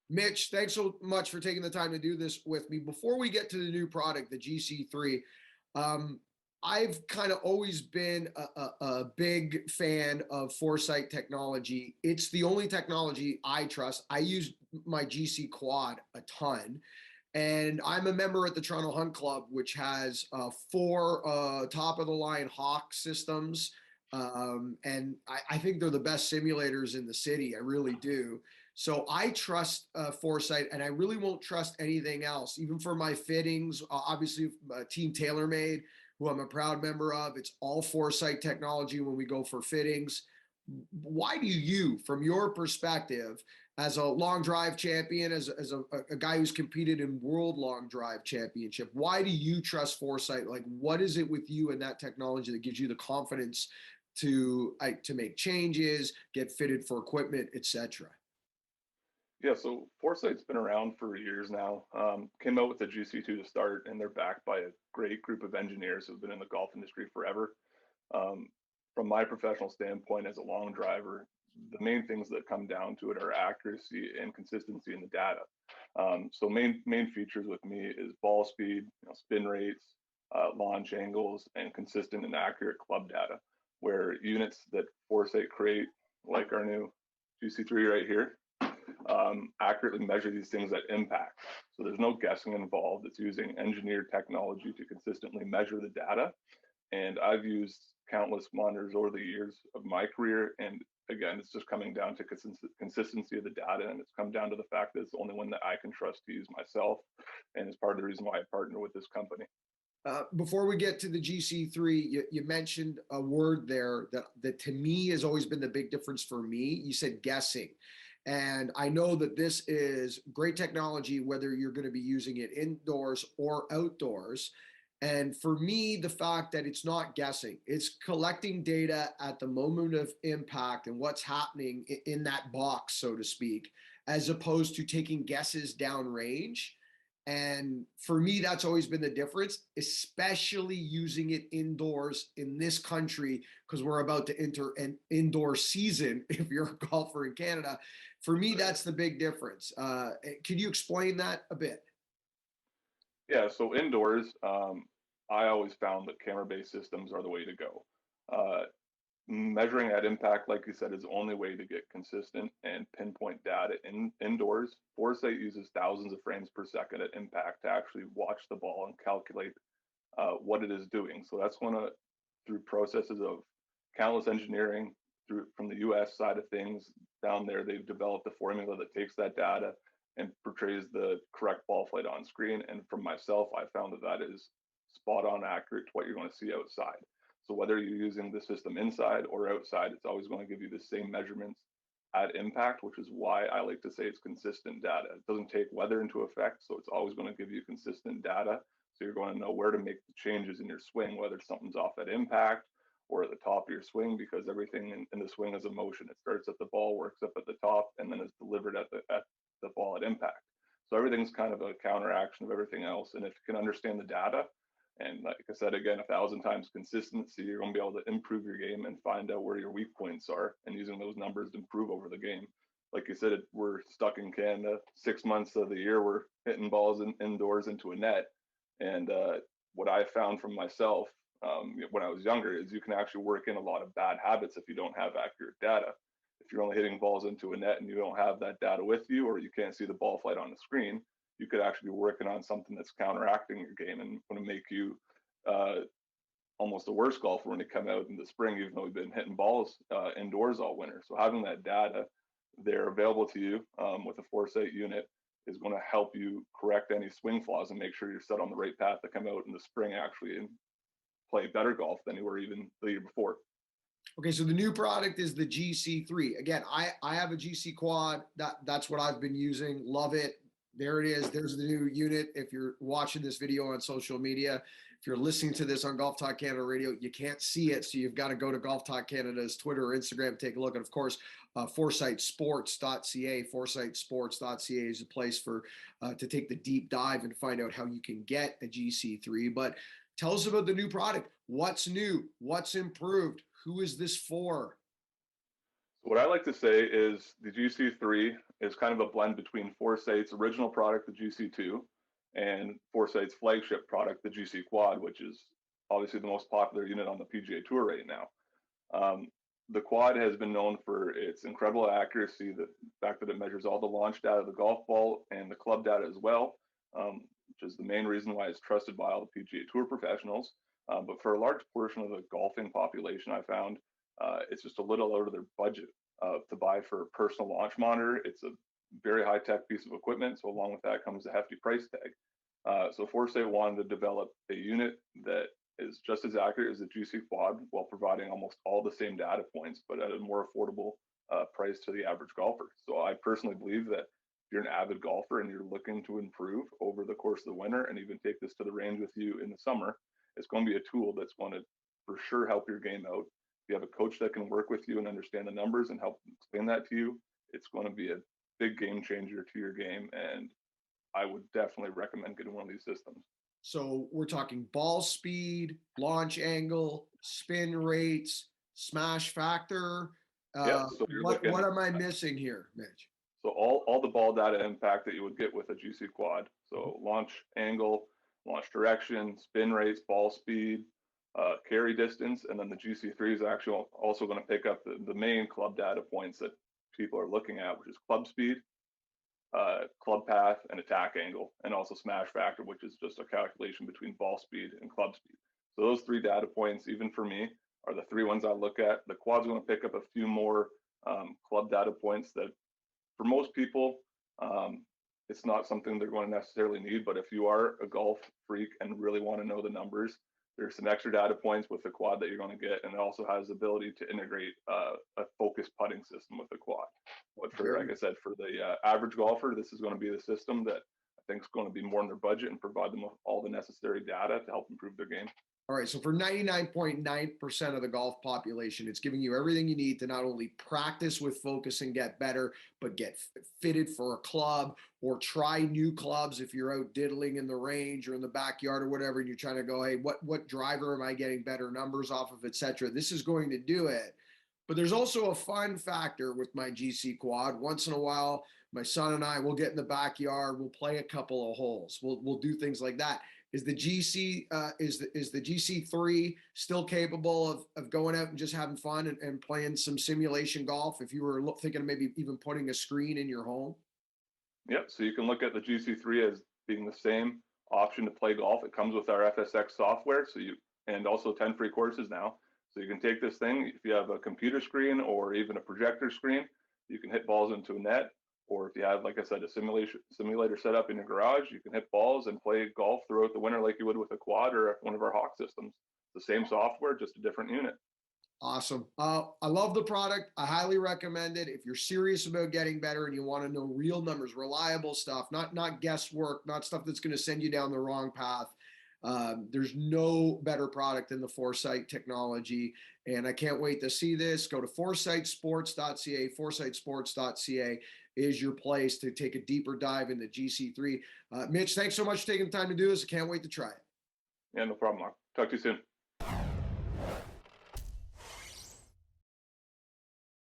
Mitch, thanks so much for taking the time to do this with me. Before we get to the new product, the GC3, um, I've kind of always been a big fan of Foresight technology. It's the only technology I trust. I use my GC Quad a ton. And I'm a member at the Toronto Hunt Club, which has four top of the line Hawk systems. And I think they're the best simulators in the city. I really do. So I trust Foresight, and I really won't trust anything else, even for my fittings. Obviously, Team TaylorMade, who I'm a proud member of, it's all Foresight technology when we go for fittings. Why do you, from your perspective, as a long drive champion, as a guy who's competed in world long drive championship, why do you trust Foresight? Like, what is it with you and that technology that gives you the confidence to make changes, get fitted for equipment, etc.? Yeah, so Foresight's been around for years now. Came out with the GC2 to start, and they're backed by a great group of engineers who've been in the golf industry forever. Um, from my professional standpoint as a long driver, the main things that come down to it are accuracy and consistency in the data. So main features with me is ball speed, spin rates, launch angles, and consistent and accurate club data. Where units that Foresight create, like our new GC3 right here, accurately measure these things at impact. So there's no guessing involved. It's using engineered technology to consistently measure the data. And I've used countless monitors over the years of my career. And again, it's just coming down to consistency of the data. And it's come down to the fact that it's the only one that I can trust to use myself. And it's part of the reason why I partner with this company. Before we get to the GC3, you mentioned a word there that to me has always been the big difference for me. You said guessing. And I know that this is great technology, whether you're going to be using it indoors or outdoors. And for me, the fact that it's not guessing, it's collecting data at the moment of impact and what's happening in that box, so to speak, as opposed to taking guesses downrange. And for me, that's always been the difference, especially using it indoors in this country, because we're about to enter an indoor season if you're a golfer in Canada. For me, that's the big difference. Can you explain that a bit? Yeah, so indoors, I always found that camera-based systems are the way to go. Uh, Measuring at impact, like you said, is the only way to get consistent and pinpoint data indoors. Foresight uses thousands of frames per second at impact to actually watch the ball and calculate what it is doing. So that's through processes of countless engineering from the US side of things down there, they've developed a formula that takes that data and portrays the correct ball flight on screen. And from myself, I found that is spot on accurate to what you're going to see outside. So whether you're using the system inside or outside, it's always going to give you the same measurements at impact, which is why I like to say it's consistent data. It doesn't take weather into effect, so it's always going to give you consistent data. So you're going to know where to make the changes in your swing, whether something's off at impact or at the top of your swing, because everything in the swing is a motion. It starts at the ball, works up at the top, and then is delivered at the ball at impact. So everything's kind of a counteraction of everything else. And if you can understand the data, and like I said, again, 1,000 times consistency, you're going to be able to improve your game and find out where your weak points are and using those numbers to improve over the game. Like you said, we're stuck in Canada. 6 months of the year, we're hitting balls indoors into a net. And what I found from myself when I was younger is you can actually work in a lot of bad habits if you don't have accurate data. If you're only hitting balls into a net and you don't have that data with you, or you can't see the ball flight on the screen, you could actually be working on something that's counteracting your game and going to make you almost a worse golfer when you come out in the spring, even though you've been hitting balls indoors all winter. So having that data there available to you with a Foresight unit is going to help you correct any swing flaws and make sure you're set on the right path to come out in the spring actually and play better golf than you were even the year before. Okay, so the new product is the GC3. Again, I have a GC quad. That's what I've been using. Love it. There it is. There's the new unit. If you're watching this video on social media, if you're listening to this on Golf Talk Canada Radio, you can't see it. So you've got to go to Golf Talk Canada's Twitter or Instagram, take a look. And of course, foresightsports.ca. Foresightsports.ca is a place for to take the deep dive and find out how you can get a GC3. But tell us about the new product. What's new? What's improved? Who is this for? What I like to say is the GC3 is kind of a blend between Foresight's original product, the GC2, and Foresight's flagship product, the GC Quad, which is obviously the most popular unit on the PGA Tour right now. The Quad has been known for its incredible accuracy, the fact that it measures all the launch data of the golf ball and the club data as well, which is the main reason why it's trusted by all the PGA Tour professionals. But for a large portion of the golfing population, I found it's just a little out of their budget to buy for a personal launch monitor. It's a very high-tech piece of equipment, so along with that comes a hefty price tag. So Foresight wanted to develop a unit that is just as accurate as the GC Quad while providing almost all the same data points, but at a more affordable price to the average golfer. So I personally believe that if you're an avid golfer and you're looking to improve over the course of the winter and even take this to the range with you in the summer, it's going to be a tool that's going to for sure help your game out. If you have a coach that can work with you and understand the numbers and help explain that to you, it's going to be a big game changer to your game. And I would definitely recommend getting one of these systems. So we're talking ball speed, launch angle, spin rates, smash factor. So What am I missing here, Mitch? So all the ball data impact that you would get with a GC Quad. So launch angle, launch direction, spin rates, ball speed, carry distance, and then the GC3 is actually also going to pick up the main club data points that people are looking at, which is club speed, club path, and attack angle, and also smash factor, which is just a calculation between ball speed and club speed. So those three data points, even for me, are the three ones I look at. The Quad's going to pick up a few more club data points that for most people, it's not something they're going to necessarily need, but if you are a golf freak and really want to know the numbers, there's some extra data points with the Quad that you're going to get, and it also has the ability to integrate a focused putting system with the Quad. But for, like I said, for the average golfer, this is going to be the system that I think is going to be more in their budget and provide them with all the necessary data to help improve their game. All right, so for 99.9% of the golf population, it's giving you everything you need to not only practice with focus and get better, but get fitted for a club or try new clubs if you're out diddling in the range or in the backyard or whatever, and you're trying to go, hey, what driver am I getting better numbers off of, etc. This is going to do it. But there's also a fun factor with my GC Quad. Once in a while, my son and I will get in the backyard, we'll play a couple of holes, we'll do things like that. Is the GC3 still capable of going out and just having fun and playing some simulation golf if you were thinking of maybe even putting a screen in your home? Yep. So you can look at the GC3 as being the same option to play golf. It comes with our FSX software, and also 10 free courses now. So you can take this thing, if you have a computer screen or even a projector screen, you can hit balls into a net. Or if you have, like I said, a simulator set up in your garage, you can hit balls and play golf throughout the winter like you would with a Quad or one of our Hawk systems. The same software, just a different unit. Awesome. I love the product. I highly recommend it. If you're serious about getting better and you want to know real numbers, reliable stuff, not guesswork, not stuff that's going to send you down the wrong path, there's no better product than the Foresight technology. And I can't wait to see this. Go to foresightsports.ca. Foresightsports.ca is your place to take a deeper dive into GC3. Mitch, thanks so much for taking the time to do this. I can't wait to try it. Yeah, no problem, Mark. Talk to you soon.